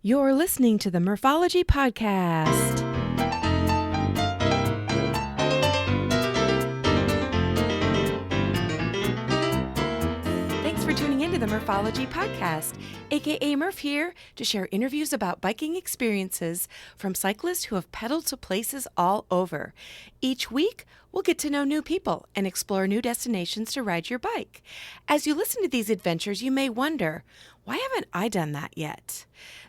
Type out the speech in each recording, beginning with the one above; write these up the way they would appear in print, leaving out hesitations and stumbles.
You're listening to the Morphology Podcast. Thanks for tuning into the Morphology Podcast, aka Murph here to share interviews about biking experiences from cyclists who have pedaled to places all over. Each week, we'll get to know new people and explore new destinations to ride your bike. As you listen to these adventures, you may wonder, why haven't I done that yet?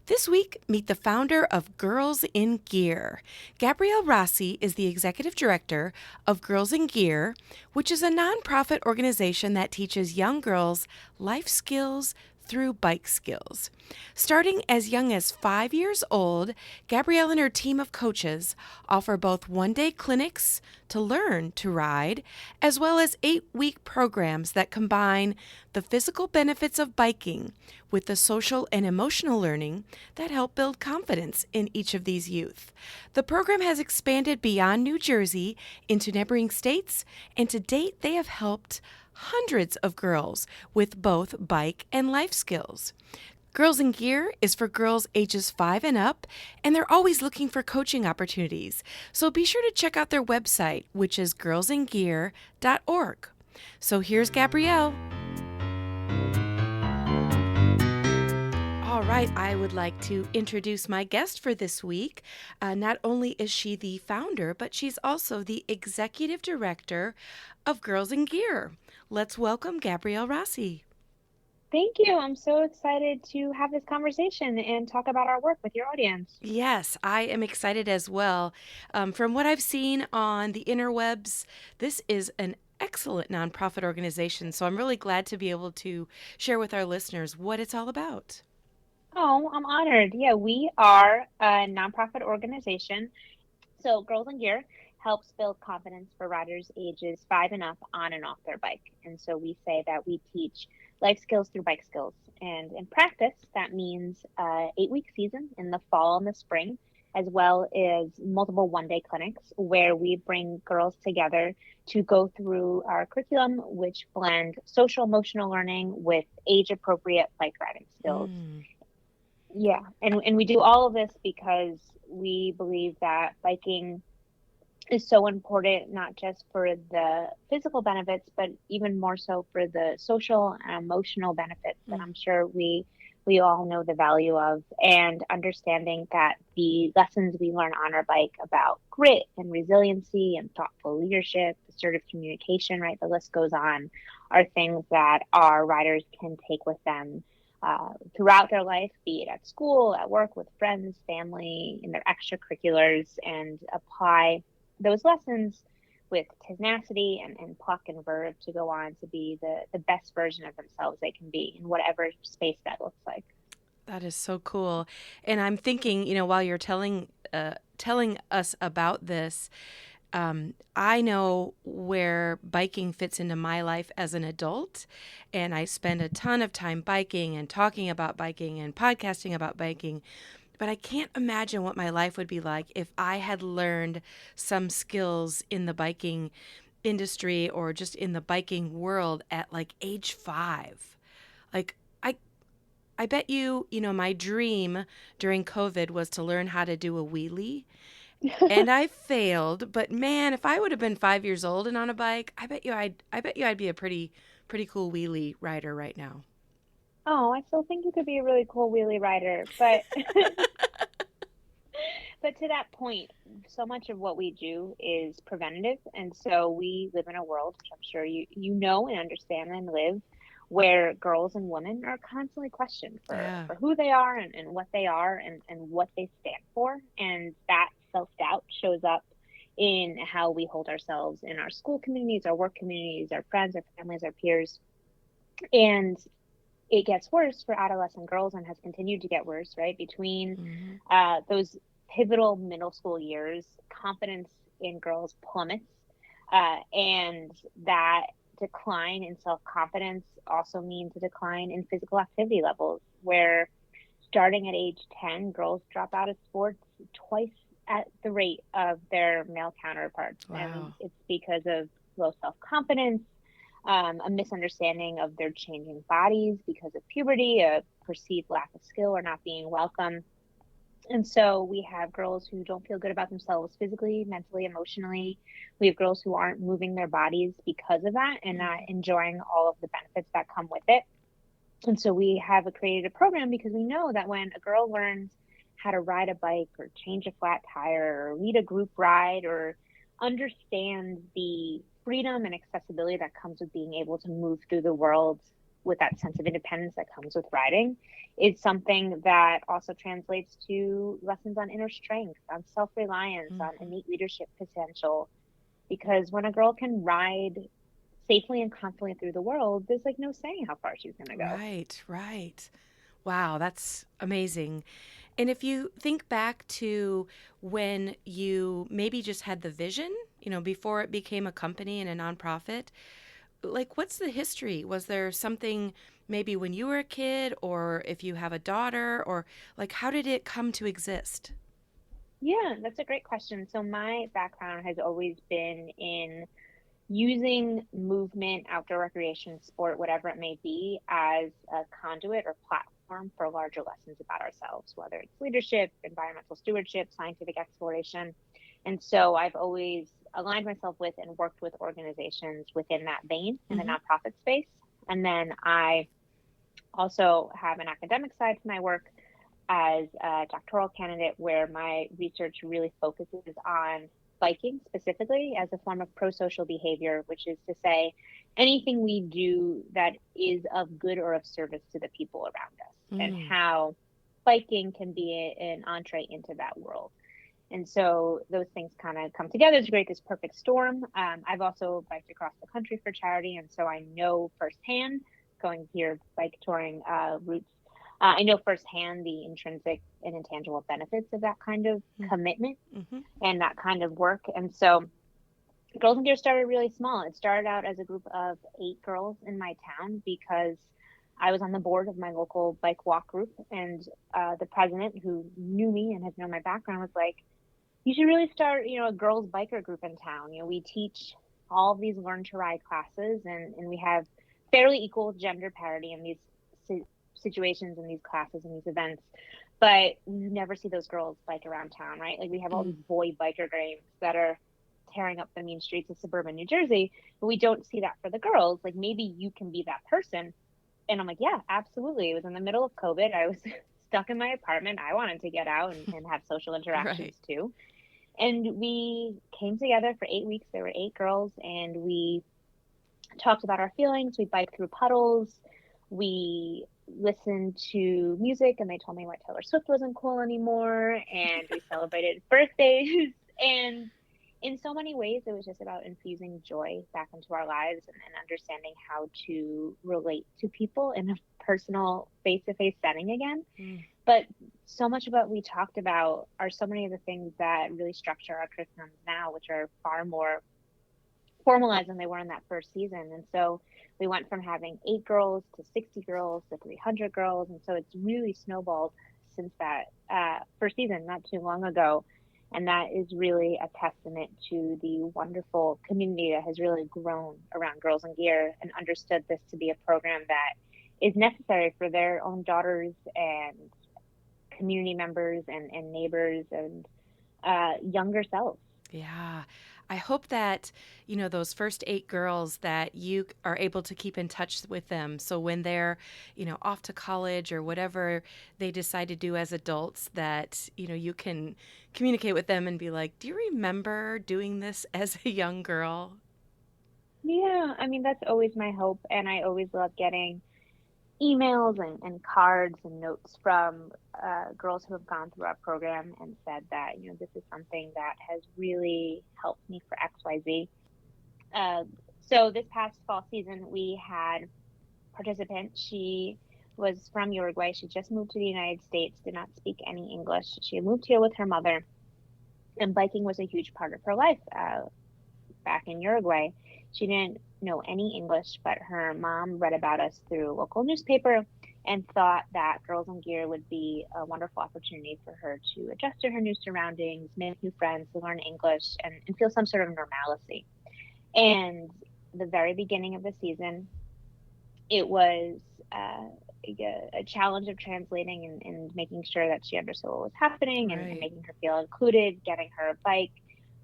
This week, meet the founder of Girls in Gear. Gabrielle Rossi is the executive director of Girls in Gear, which is a nonprofit organization that teaches young girls life skills through bike skills. Starting as young as 5 years old, Gabrielle and her team of coaches offer both one-day clinics to learn to ride, as well as 8-week programs that combine the physical benefits of biking with the social and emotional learning that help build confidence in each of these youth. The program has expanded beyond New Jersey into neighboring states, and to date they have helped hundreds of girls with both bike and life skills. Girls in Gear is for girls ages 5 and up, and they're always looking for coaching opportunities. So be sure to check out their website, which is girlsingear.org. So here's Gabrielle. All right, I would like to introduce my guest for this week. Not only is she the founder, but she's also the executive director of Girls in Gear. Let's welcome Gabrielle Rossi. Thank you. I'm so excited to have this conversation and talk about our work with your audience. Yes, I am excited as well. From what I've seen on the interwebs, this is an excellent nonprofit organization. So I'm really glad to be able to share with our listeners what it's all about. Oh, I'm honored. Yeah, we are a nonprofit organization. So, Girls in Gear helps build confidence for riders ages 5 and up on and off their bike. And so we say that we teach life skills through bike skills. And in practice, that means 8-week season in the fall and the spring, as well as multiple one-day clinics where we bring girls together to go through our curriculum, which blend social emotional learning with age-appropriate bike riding skills. Mm. Yeah, and we do all of this because we believe that biking is so important, not just for the physical benefits, but even more so for the social and emotional benefits that Mm. I'm sure we all know the value of, and understanding that the lessons we learn on our bike about grit and resiliency and thoughtful leadership, assertive communication, right? The list goes on, are things that our riders can take with them throughout their life, be it at school, at work, with friends, family, in their extracurriculars, and apply those lessons with tenacity and pluck and verve to go on to be the best version of themselves they can be in whatever space that looks like. That is so cool. And I'm thinking, while you're telling us about this, I know where biking fits into my life as an adult, and I spend a ton of time biking and talking about biking and podcasting about biking. But I can't imagine what my life would be like if I had learned some skills in the biking industry or just in the biking world at like age 5. Like I bet my dream during COVID was to learn how to do a wheelie. And I failed, but man, if I would have been 5 years old and on a bike, I bet you I'd be a pretty cool wheelie rider right now. Oh, I still think you could be a really cool wheelie rider, but but to that point, so much of what we do is preventative, and so we live in a world, which I'm sure you know and understand and live, where girls and women are constantly questioned Yeah. for who they are and what they are and what they stand for, and that self-doubt shows up in how we hold ourselves in our school communities, our work communities, our friends, our families, our peers, and it gets worse for adolescent girls and has continued to get worse, right? Between Hmm. those pivotal middle school years, confidence in girls plummets. And that decline in self confidence also means a decline in physical activity levels, where starting at age 10, girls drop out of sports twice at the rate of their male counterparts. And Wow. it's because of low self confidence, a misunderstanding of their changing bodies because of puberty, a perceived lack of skill or not being welcome. And so we have girls who don't feel good about themselves physically, mentally, emotionally. We have girls who aren't moving their bodies because of that and not Mhm. enjoying all of the benefits that come with it. And so we have created a program because we know that when a girl learns how to ride a bike or change a flat tire or lead a group ride or understand the freedom and accessibility that comes with being able to move through the world with that sense of independence that comes with riding, is something that also translates to lessons on inner strength, on self-reliance, on Mhm. innate leadership potential. Because when a girl can ride safely and confidently through the world, there's like no saying how far she's going to go. Right, right. Wow, that's amazing. And if you think back to when you maybe just had the vision, before it became a company and a nonprofit, like what's the history? Was there something maybe when you were a kid, or if you have a daughter, or like how did it come to exist? Yeah, that's a great question. So my background has always been in using movement, outdoor recreation, sport, whatever it may be, as a conduit or platform for larger lessons about ourselves, whether it's leadership, environmental stewardship, scientific exploration. And so I've always aligned myself with and worked with organizations within that vein in the Mm-hmm. nonprofit space. And then I also have an academic side to my work as a doctoral candidate where my research really focuses on biking specifically as a form of pro-social behavior, which is to say anything we do that is of good or of service to the people around us, and Mm. how biking can be an entree into that world. And so those things kind of come together to create this perfect storm. I've also biked across the country for charity, and so I know firsthand, going here bike touring routes, I know firsthand the intrinsic and intangible benefits of that kind of commitment Mm-hmm. and that kind of work. And so Girls and Gear started really small. It started out as a group of 8 girls in my town because I was on the board of my local bike walk group, and the president, who knew me and had known my background, was like, you should really start, a girls biker group in town. We teach all of these learn to ride classes, and we have fairly equal gender parity in these situations and these classes and these events. But you never see those girls bike around town, right? Like we have all Mm. these boy biker gangs that are tearing up the mean streets of suburban New Jersey, but we don't see that for the girls. Like maybe you can be that person. And I'm like, yeah, absolutely. It was in the middle of COVID. I was stuck in my apartment. I wanted to get out and have social Right. interactions too. And we came together for 8 weeks. There were 8 girls, and we talked about our feelings. We biked through puddles. We listened to music, and they told me why Taylor Swift wasn't cool anymore. And we celebrated birthdays. And in so many ways, it was just about infusing joy back into our lives and understanding how to relate to people in a personal face to face setting again. Mm. But so much of what we talked about are so many of the things that really structure our curriculums now, which are far more formalized than they were in that first season. And so we went from having 8 girls to 60 girls to 300 girls. And so it's really snowballed since that first season, not too long ago. And that is really a testament to the wonderful community that has really grown around Girls and Gear and understood this to be a program that is necessary for their own daughters and community members and neighbors and younger selves. Yeah. I hope that, those first 8 girls that you are able to keep in touch with them. So when they're, off to college or whatever they decide to do as adults, that, you can communicate with them and be like, do you remember doing this as a young girl? Yeah, I mean, that's always my hope. And I always love getting emails and cards and notes from girls who have gone through our program and said that, this is something that has really helped me for XYZ. Uh, so this past fall season, we had participant. She was from Uruguay. She just moved to the United States, did not speak any English. She moved here with her mother, and biking was a huge part of her life back in Uruguay. She didn't know any English, but her mom read about us through a local newspaper and thought that Girls and Gear would be a wonderful opportunity for her to adjust to her new surroundings, make new friends, learn English, and feel some sort of normalcy. And the very beginning of the season, it was a challenge of translating and making sure that she understood what was happening and Right. making her feel included, getting her a bike.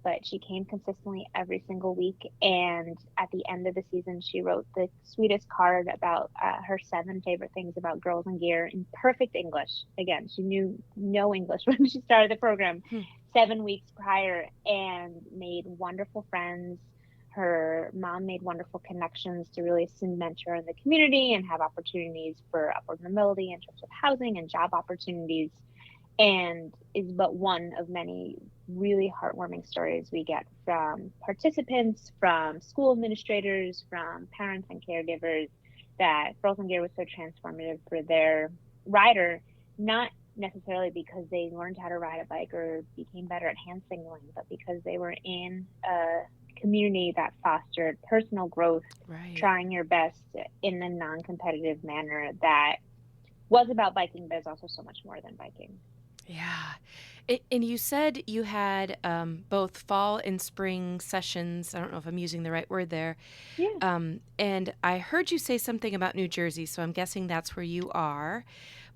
But she came consistently every single week. And at the end of the season, she wrote the sweetest card about her 7 favorite things about Girls and Gear in perfect English. Again, she knew no English when she started the program Hmm. 7 weeks prior, and made wonderful friends. Her mom made wonderful connections to really cement her in the community and have opportunities for upward mobility in terms of housing and job opportunities, and is but one of many really heartwarming stories we get from participants, from school administrators, from parents and caregivers, that Girls and Gear was so transformative for their rider, not necessarily because they learned how to ride a bike or became better at hand signaling, but because they were in a community that fostered personal growth, Right. trying your best in a non competitive manner that was about biking, but is also so much more than biking. Yeah. And you said you had both fall and spring sessions. I don't know if I'm using the right word there. Yeah. And I heard you say something about New Jersey, so I'm guessing that's where you are.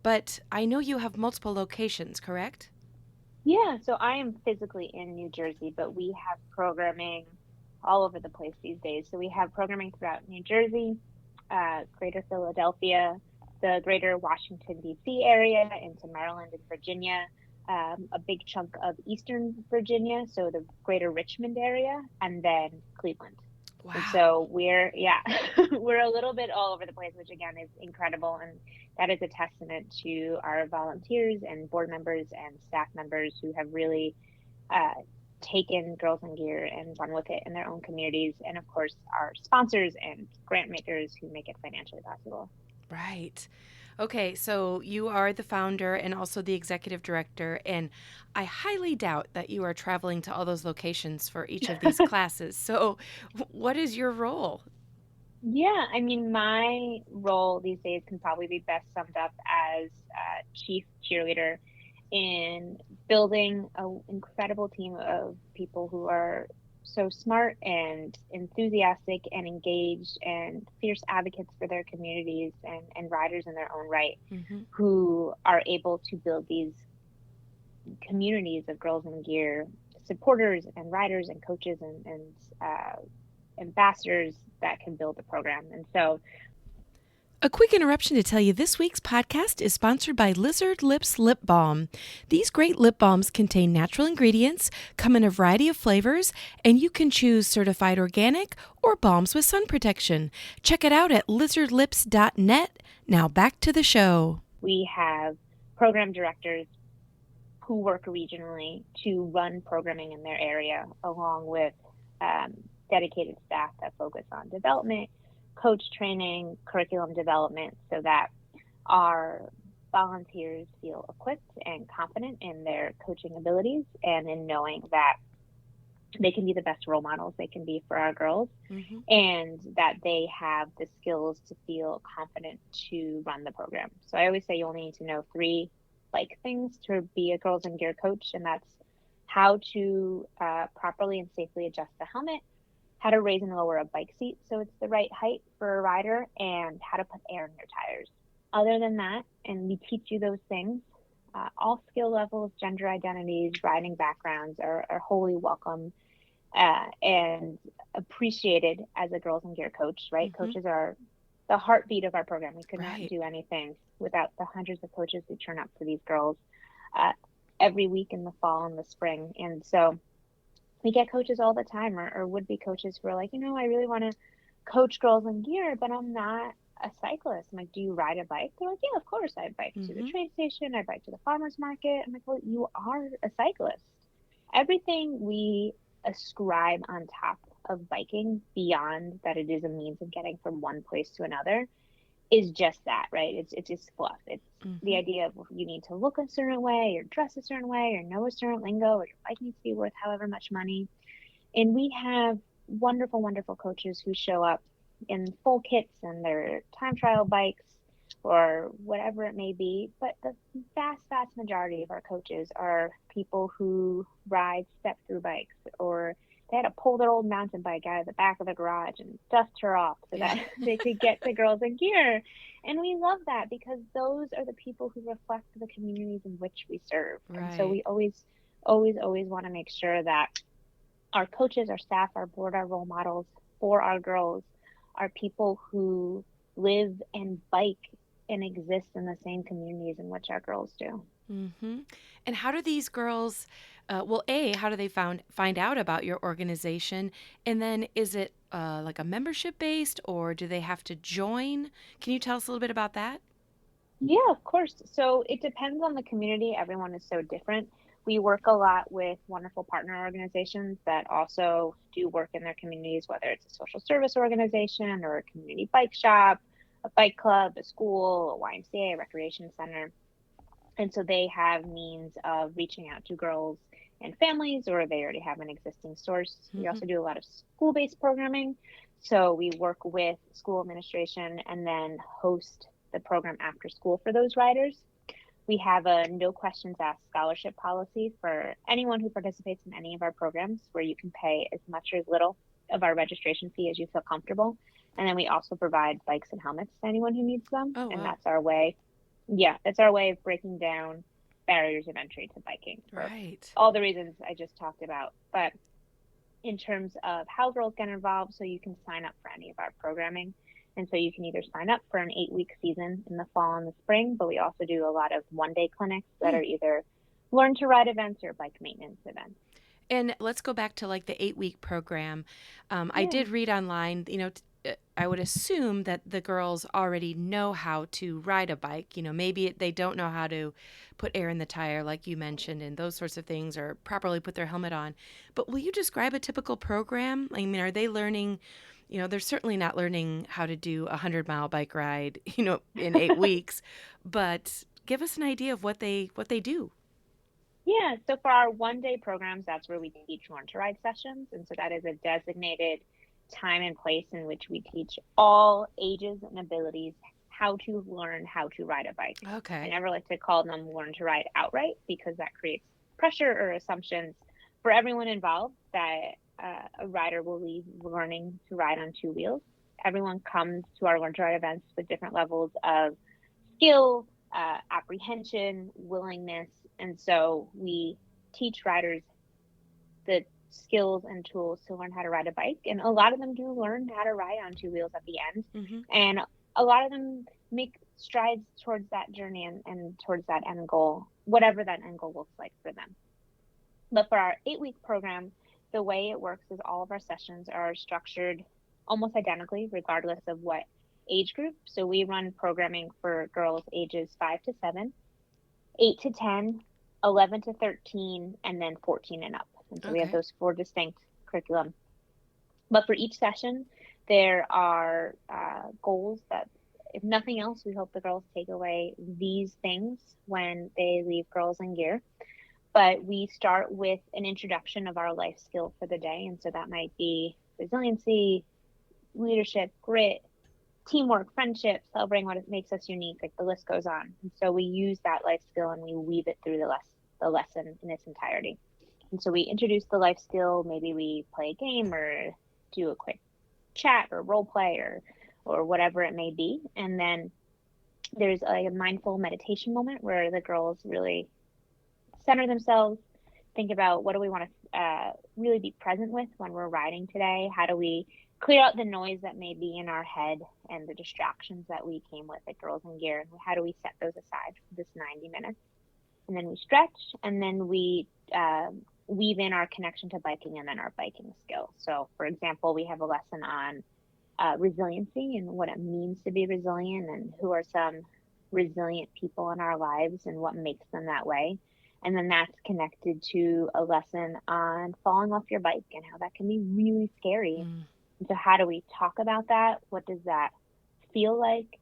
But I know you have multiple locations, correct? Yeah, so I am physically in New Jersey, but we have programming all over the place these days. So we have programming throughout New Jersey, Greater Philadelphia, the Greater Washington, D.C. area, into Maryland and Virginia, a big chunk of Eastern Virginia, so the Greater Richmond area, and then Cleveland. And Wow. so yeah, we're a little bit all over the place, which again is incredible. And that is a testament to our volunteers and board members and staff members who have really uh, taken Girls in Gear and run with it in their own communities. And of course, our sponsors and grant makers who make it financially possible. Right. Okay, so you are the founder and also the executive director, and I highly doubt that you are traveling to all those locations for each of these classes. So, what is your role? Yeah, I mean, my role these days can probably be best summed up as chief cheerleader in building an incredible team of people who are so smart and enthusiastic and engaged and fierce advocates for their communities and riders in their own right, Hmm. who are able to build these communities of Girls in Gear supporters and riders and coaches and ambassadors that can build the program. And so A quick interruption to tell you this week's podcast is sponsored by Lizard Lips Lip Balm. These great lip balms contain natural ingredients, come in a variety of flavors, and you can choose certified organic or balms with sun protection. Check it out at lizardlips.net. Now back to the show. we have program directors who work regionally to run programming in their area, along with um, dedicated staff that focus on development, coach training, curriculum development, so that our volunteers feel equipped and confident in their coaching abilities and in knowing that they can be the best role models they can be for our girls, Hmm. and that they have the skills to feel confident to run the program. So I always say you only need to know 3 things to be a Girls in Gear coach, and that's how to properly and safely adjust the helmet, how to raise and lower a bike seat so it's the right height for a rider, and how to put air in your tires. Other than that, and we teach you those things, all skill levels, gender identities, riding backgrounds are wholly welcome and appreciated as a Girls in Gear coach, right? Hmm. Coaches are the heartbeat of our program. We could not Right. do anything without the hundreds of coaches who turn up for these girls uh, every week in the fall and the spring. And so we get coaches all the time, or would be coaches who are like, I really want to coach Girls in Gear, but I'm not a cyclist. I'm like, do you ride a bike? They're like, yeah, of course. I bike to the Hmm. train station. I bike to the farmer's market. I'm like, well, you are a cyclist. Everything we ascribe on top of biking, beyond that it is a means of getting from one place to another, is just that, right? It's just fluff. It's the Hmm. idea of you need to look a certain way, or dress a certain way, or know a certain lingo, or your bike needs to be worth however much money. And we have wonderful, wonderful coaches who show up in full kits and their time trial bikes or whatever it may be. But the vast, vast majority of our coaches are people who ride step through bikes, or they had to pull their old mountain bike out of the back of the garage and dust her off so Yeah. that they could get to Girls and Gear. And we love that because those are the people who reflect the communities in which we serve. And so Right. we always want to make sure that our coaches, our staff, our board, our role models for our girls are people who live and bike and exist in the same communities in which our girls do. Mm-hmm. And how do these girls, well, A, how do they find out about your organization? And then is it like a membership based or do they have to join? Can you tell us a little bit about that? Yeah, of course. So it depends on the community. Everyone is so different. We work a lot with wonderful partner organizations that also do work in their communities, whether it's a social service organization or a community bike shop, a bike club, a school, a YMCA, a recreation center. And so they have means of reaching out to girls and families, or they already have an existing source. We Mm-hmm. also do a lot of school based programming. So we work with school administration and then host the program after school for those riders. We have a no questions asked scholarship policy for anyone who participates in any of our programs, where you can pay as much or as little of our registration fee as you feel comfortable. And then we also provide bikes and helmets to anyone who needs them. Oh, And wow. that's our way, yeah, that's our way of breaking down barriers of entry to biking for Right. all the reasons I just talked about. But in terms of how girls get involved, so you can sign up for any of our programming. And so you can either sign up for an 8-week season in the fall and the spring, but we also do a lot of 1 day clinics that Hmm. are either learn to ride events or bike maintenance events. And let's go back to like the 8-week program. I Yeah. did read online, I would assume that the girls already know how to ride a bike. Maybe they don't know how to put air in the tire, like you mentioned, and those sorts of things, or properly put their helmet on. But will you describe a typical program? I mean, are they learning? They're certainly not learning how to do a 100-mile bike ride, in 8 weeks. But give us an idea of what they do. Yeah, so for our 1 day programs, that's where we teach learn to ride sessions. And so that is a designated time and place in which we teach all ages and abilities how to learn how to ride a bike. I Okay. never like to call them learn to ride outright because that creates pressure or assumptions for everyone involved that a rider will leave learning to ride on 2 wheels. Everyone comes to our learn to ride events with different levels of skill, apprehension, willingness. And so we teach riders the skills and tools to learn how to ride a bike. And a lot of them do learn how to ride on 2 wheels at the end. Mm-hmm. And a lot of them make strides towards that journey and towards that end goal, whatever that end goal looks like for them. But for our 8-week program, the way it works is all of our sessions are structured almost identically, regardless of what age group. So we run programming for girls ages 5 to 7, 8 to 10, 11 to 13, and then 14 and up. And so we have Okay. those 4 distinct curriculum. But for each session, there are goals that, if nothing else, we hope the girls take away these things when they leave Girls and Gear. But we start with an introduction of our life skill for the day. And so that might be resiliency, leadership, grit, teamwork, friendship, celebrating what makes us unique. Like the list goes on. And so we use that life skill and we weave it through the lesson in its entirety. And so we introduce the life skill. Maybe we play a game or do a quick chat or role play or whatever it may be. And then there's a mindful meditation moment where the girls really center themselves, think about what do we want to really be present with when we're riding today? How do we clear out the noise that may be in our head and the distractions that we came with at Girls and Gear? How do we set those aside for this 90 minutes? And then we stretch, and then we weave in our connection to biking and then our biking skills. So, for example, we have a lesson on resiliency and what it means to be resilient and who are some resilient people in our lives and what makes them that way. And then that's connected to a lesson on falling off your bike and how that can be really scary. Mm. And so, how do we talk about that? What does that feel like?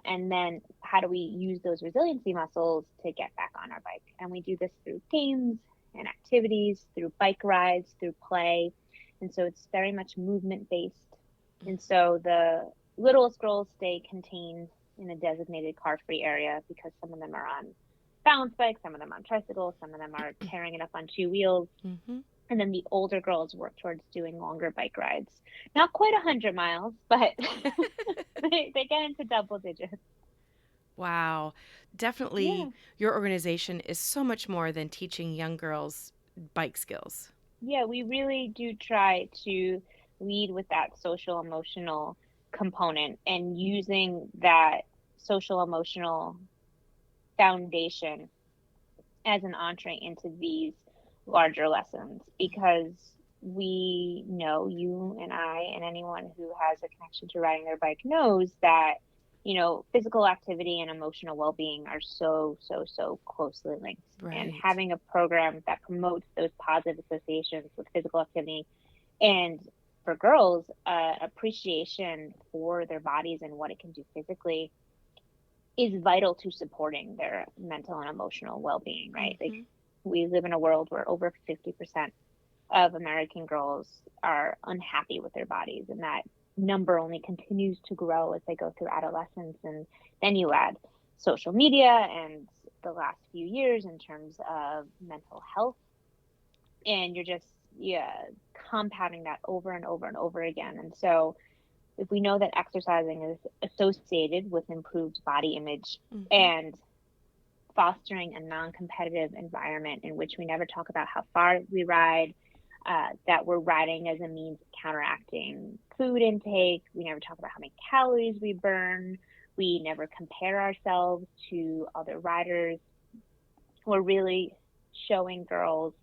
And then, how do we use those resiliency muscles to get back on our bike? And we do this through games and activities, through bike rides, through play. And so, it's very much movement based. And so, the littlest girls stay contained in a designated car free area because some of them are on balance bikes, some of them on tricycles, some of them are tearing it up on 2 wheels. Mm-hmm. And then the older girls work towards doing longer bike rides. Not quite 100 miles, but they get into double digits. Wow. Yeah. Definitely, your organization is so much more than teaching young girls bike skills. Yeah, we really do try to lead with that social emotional component and using that social emotional foundation as an entree into these larger lessons because we know, you and I and anyone who has a connection to riding their bike knows that, physical activity and emotional well-being are so, so, so closely linked. And Right. having a program that promotes those positive associations with physical activity and for girls, appreciation for their bodies and what it can do physically is vital to supporting their mental and emotional well-being, right? Like Mm-hmm. we live in a world where over 50% of American girls are unhappy with their bodies, and that number only continues to grow as they go through adolescence. And then you add social media and the last few years in terms of mental health, and you're just, yeah, compounding that over and over and over again. And so if we know that exercising is associated with improved body image Mm-hmm. and fostering a non-competitive environment in which we never talk about how far we ride, that we're riding as a means of counteracting food intake. We never talk about how many calories we burn. We never compare ourselves to other riders. We're really showing girls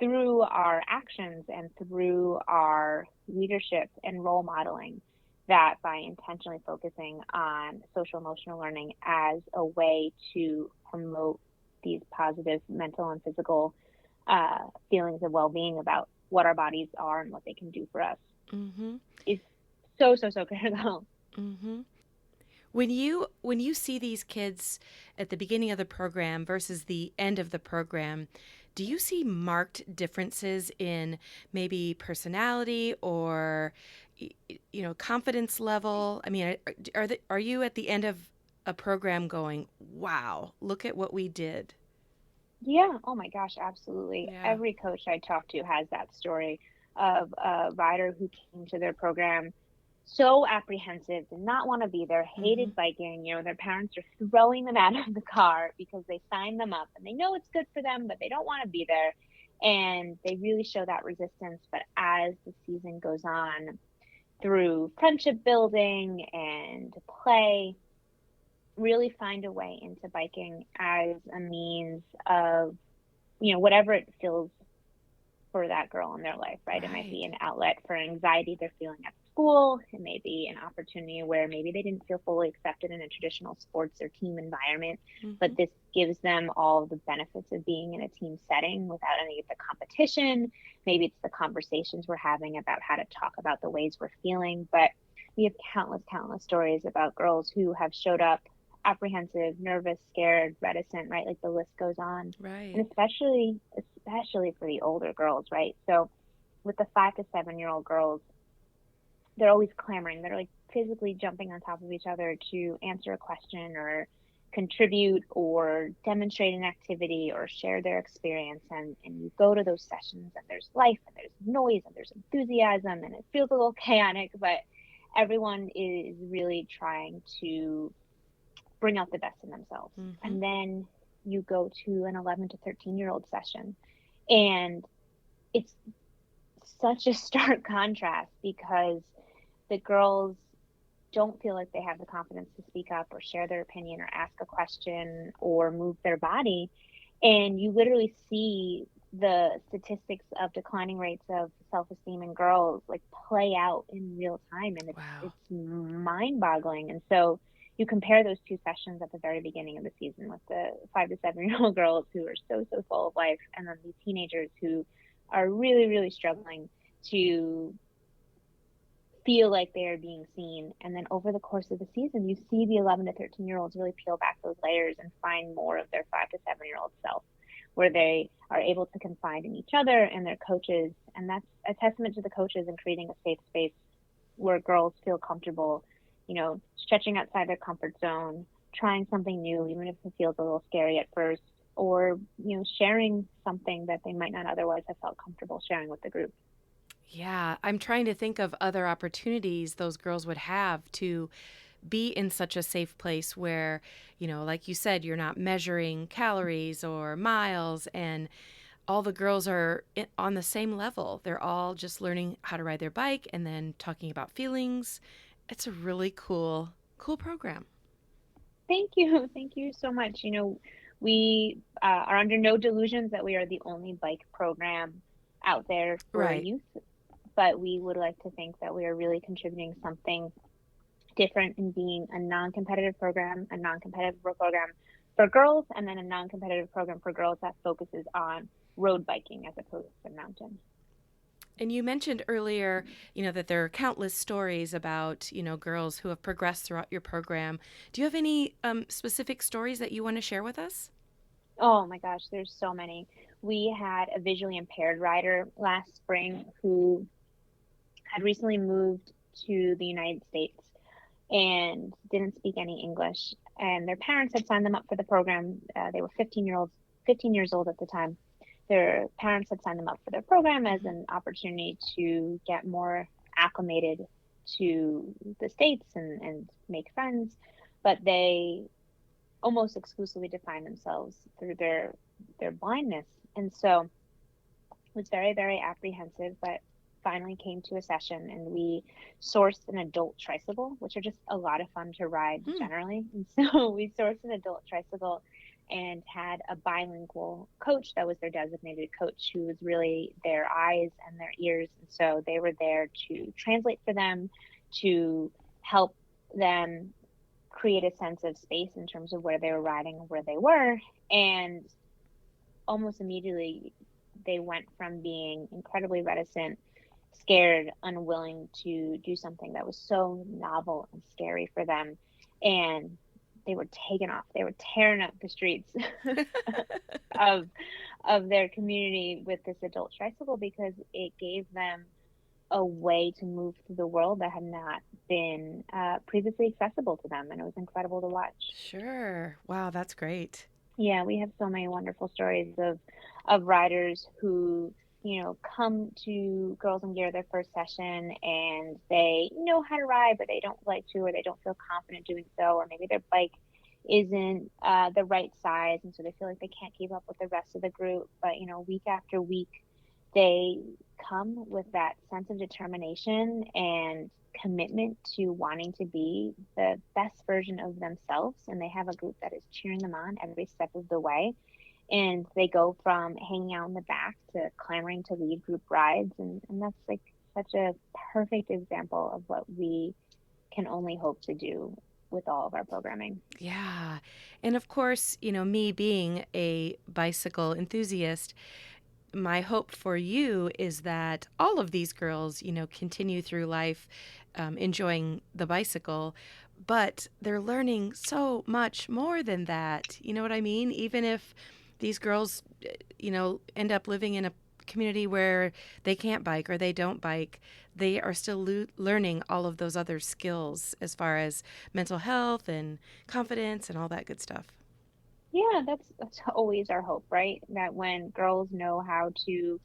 through our actions and through our leadership and role modeling that by intentionally focusing on social emotional learning as a way to promote these positive mental and physical feelings of well-being about what our bodies are and what they can do for us Mm-hmm. is so, so, so critical. Mm-hmm. When you see these kids at the beginning of the program versus the end of the program, do you see marked differences in maybe personality or confidence level? I mean, are you at the end of a program going, "Wow, look at what we did"? Yeah. Oh my gosh, absolutely. Yeah. Every coach I talk to has that story of a rider who came to their program so apprehensive, did not want to be there, Mm-hmm. hated biking. Their parents are throwing them out of the car because they signed them up and they know it's good for them, but they don't want to be there. And they really show that resistance. But as the season goes on, through friendship building and play, really find a way into biking as a means of, whatever it feels for that girl in their life, right? It might be Right. an outlet for anxiety they're feeling at school. It may be an opportunity where maybe they didn't feel fully accepted in a traditional sports or team environment, but Mm-hmm. this gives them all the benefits of being in a team setting without any of the competition. Maybe it's the conversations we're having about how to talk about the ways we're feeling, but we have countless, countless stories about girls who have showed up apprehensive, nervous, scared, reticent, right? Like the list goes on. Right. And especially for the older girls, right? So with the 5 to 7 year old girls, they're always clamoring. They're like physically jumping on top of each other to answer a question or contribute or demonstrate an activity or share their experience. And you go to those sessions and there's life and there's noise and there's enthusiasm and it feels a little chaotic, but everyone is really trying to bring out the best in themselves. Mm-hmm. And then you go to an 11 to 13-year-old session and it's such a stark contrast because the girls don't feel like they have the confidence to speak up or share their opinion or ask a question or move their body. And you literally see the statistics of declining rates of self-esteem in girls like play out in real time, and Wow. it's mind-boggling. And so you compare those two sessions at the very beginning of the season with the 5 to 7 year old girls who are so, so full of life, and then these teenagers who are really, really struggling to feel like they are being seen. And then over the course of the season, you see the 11 to 13-year-olds really peel back those layers and find more of their 5 to 7 year old self, where they are able to confide in each other and their coaches. And that's a testament to the coaches in creating a safe space where girls feel comfortable, stretching outside their comfort zone, trying something new, even if it feels a little scary at first, or, sharing something that they might not otherwise have felt comfortable sharing with the group. Yeah, I'm trying to think of other opportunities those girls would have to be in such a safe place where, like you said, you're not measuring calories or miles, and all the girls are on the same level. They're all just learning how to ride their bike and then talking about feelings. It's a really cool program. Thank you. Thank you so much. We are under no delusions that we are the only bike program out there for Right. youth, but we would like to think that we are really contributing something different in being a non-competitive program, a non-competitive program for girls, and then a non-competitive program for girls that focuses on road biking as opposed to mountain. And you mentioned earlier, that there are countless stories about, girls who have progressed throughout your program. Do you have any specific stories that you want to share with us? Oh my gosh, there's so many. We had a visually impaired rider last spring who had recently moved to the United States and didn't speak any English. And their parents had signed them up for the program. They were 15 years old at the time. Their parents had signed them up for their program as Mhm. an opportunity to get more acclimated to the States and make friends. But they almost exclusively define themselves through their blindness. And so was very, very apprehensive, but finally came to a session and we sourced an adult tricycle, which are just a lot of fun to ride Hmm. generally. And so we sourced an adult tricycle and had a bilingual coach that was their designated coach who was really their eyes and their ears. And so they were there to translate for them, to help them create a sense of space in terms of where they were riding and where they were. And almost immediately they went from being incredibly reticent, scared, unwilling to do something that was so novel and scary for them. And they were taken off. They were tearing up the streets of their community with this adult tricycle because it gave them a way to move through the world that had not been previously accessible to them, and it was incredible to watch. Sure. Wow, that's great. Yeah, we have so many wonderful stories of riders who, come to Girls in Gear their first session and they know how to ride, but they don't like to, or they don't feel confident doing so, or maybe their bike isn't the right size, and so they feel like they can't keep up with the rest of the group. But week after week, they come with that sense of determination and commitment to wanting to be the best version of themselves, and they have a group that is cheering them on every step of the way, and they go from hanging out in the back to clamoring to lead group rides, and that's like such a perfect example of what we can only hope to do with all of our programming. Yeah. And of course, me being a bicycle enthusiast, my hope for you is that all of these girls, continue through life enjoying the bicycle, but they're learning so much more than that. You know what I mean? Even if these girls, end up living in a community where they can't bike or they don't bike, they are still learning all of those other skills as far as mental health and confidence and all that good stuff. Yeah, that's always our hope, right? That when girls know how to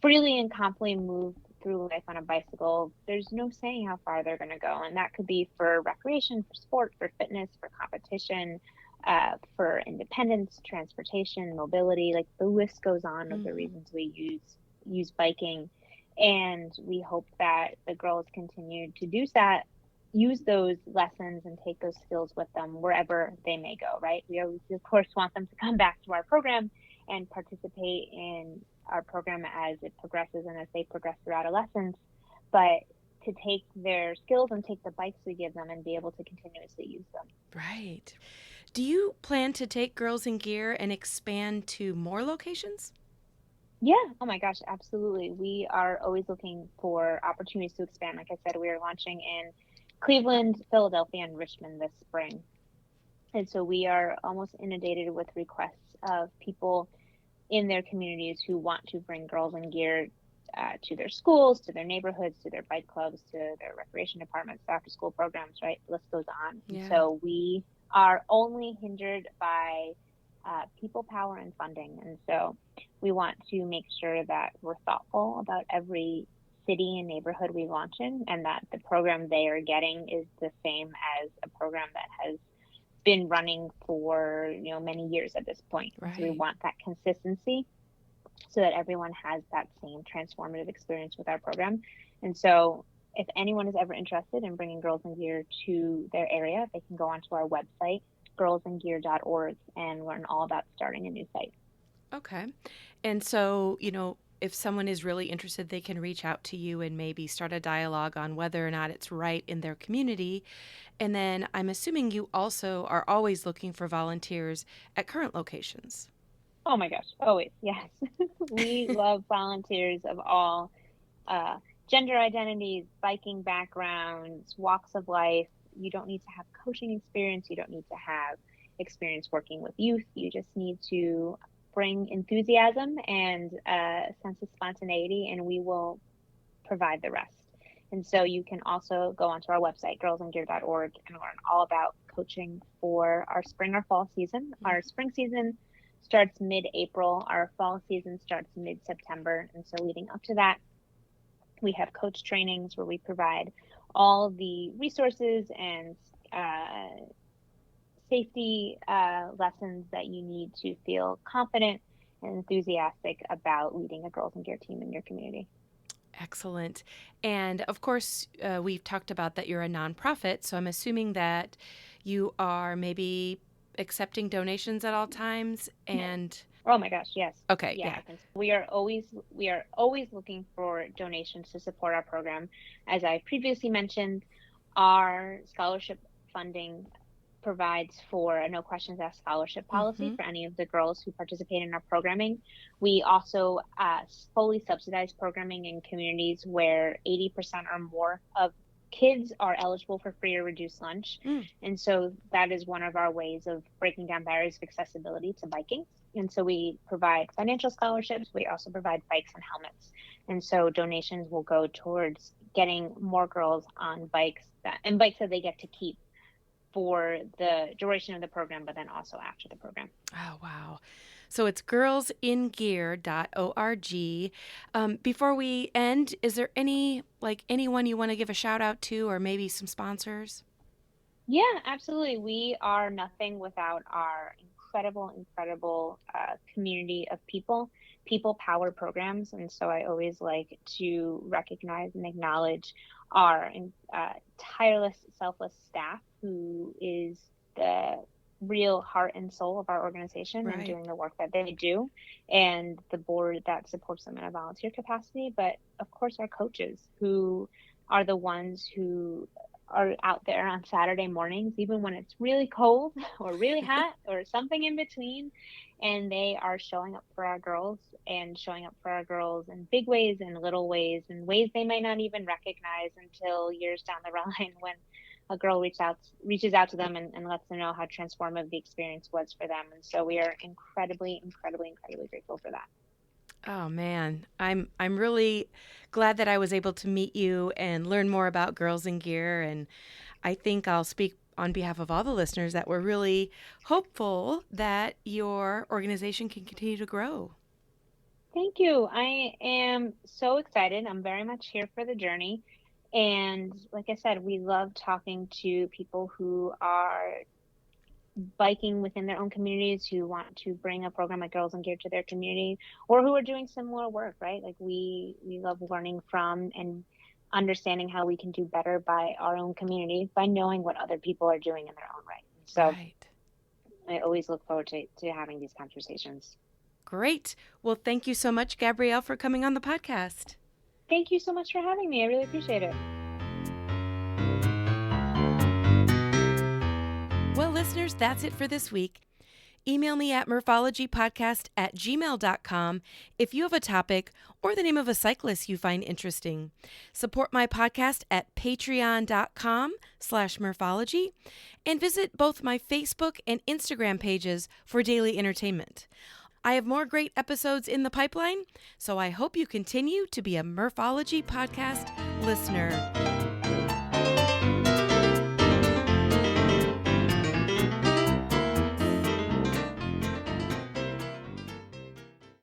freely and confidently move through life on a bicycle, there's no saying how far they're going to go. And that could be for recreation, for sport, for fitness, for competition, for independence, transportation, mobility. Like the list goes on of the Hmm. reasons we use biking. And we hope that the girls continue to do that, use those lessons and take those skills with them wherever they may go, right? We always, of course, want them to come back to our program and participate in our program as it progresses and as they progress through adolescence, but to take their skills and take the bikes we give them and be able to continuously use them. Right. Do you plan to take Girls in Gear and expand to more locations? Yeah. Oh my gosh, absolutely. We are always looking for opportunities to expand. Like I said, we are launching in Cleveland, Philadelphia, and Richmond this spring. And so we are almost inundated with requests of people in their communities who want to bring Girls in Gear to their schools, to their neighborhoods, to their bike clubs, to their recreation departments, after school programs, right? The list goes on. And Yeah. so we are only hindered by people power and funding. And so we want to make sure that we're thoughtful about every city and neighborhood we launch in, and that the program they are getting is the same as a program that has been running for many years at this point. So we Right. want that consistency so that everyone has that same transformative experience with our program. And so if anyone is ever interested in bringing Girls in Gear to their area, they can go onto our website, girlsingear.org, and learn all about starting a new site. Okay. And so, if someone is really interested, they can reach out to you and maybe start a dialogue on whether or not it's right in their community. And then I'm assuming you also are always looking for volunteers at current locations. Oh my gosh, always, yes. We love volunteers of all gender identities, biking backgrounds, walks of life. You don't need to have coaching experience. You don't need to have experience working with youth. You just need to bring enthusiasm and a sense of spontaneity, and we will provide the rest. And so you can also go onto our website, girlsingear.org, and learn all about coaching for our spring or fall season. Our spring season starts mid-April. Our fall season starts mid-September. And so leading up to that, we have coach trainings where we provide all the resources and safety lessons that you need to feel confident and enthusiastic about leading a Girls in Gear team in your community. Excellent. And of course, we've talked about that you're a nonprofit, so I'm assuming that you are maybe accepting donations at all times. And Oh my gosh, yes. okay, Yeah, yeah. I can. We are always looking for donations to support our program. As I previously mentioned, our scholarship funding provides for a no questions asked scholarship policy Mm-hmm. for any of the girls who participate in our programming. We also fully subsidize programming in communities where 80% or more of kids are eligible for free or reduced lunch. Mm. And so that is one of our ways of breaking down barriers of accessibility to biking. And so we provide financial scholarships. We also provide bikes and helmets. And so donations will go towards getting more girls on bikes that they get to keep for the duration of the program, but then also after the program. Oh, wow. So it's girlsingear.org. Before we end, is there anyone you want to give a shout out to, or maybe some sponsors? Yeah, absolutely. We are nothing without our incredible community of people power programs. And so I always like to recognize and acknowledge our tireless, selfless staff, who is the real heart and soul of our organization and Right. doing the work that they do, and the board that supports them in a volunteer capacity. But of course, our coaches, who are the ones who are out there on Saturday mornings, even when it's really cold or really hot or something in between. And they are showing up for our girls, and showing up for our girls in big ways and little ways, and ways they might not even recognize until years down the line, when a girl reaches out to them and lets them know how transformative the experience was for them. And so we are incredibly grateful for that. Oh man, I'm really glad that I was able to meet you and learn more about Girls in Gear, and I think I'll speak on behalf of all the listeners that we're really hopeful that your organization can continue to grow. Thank you. I am so excited. I'm very much here for the journey. And like I said, we love talking to people who are biking within their own communities, who want to bring a program like Girls in Gear to their community, or who are doing similar work, right? Like we love learning from and understanding how we can do better by our own community, by knowing what other people are doing in their own right. So Right. I always look forward to having these conversations. Great. Well, thank you so much, Gabrielle, for coming on the podcast. Thank you so much for having me. I really appreciate it. Well, listeners, that's it for this week. Email me at murphologypodcast@gmail.com if you have a topic or the name of a cyclist you find interesting. Support my podcast at patreon.com/murphology and visit both my Facebook and Instagram pages for daily entertainment. I have more great episodes in the pipeline, so I hope you continue to be a Murphology podcast listener.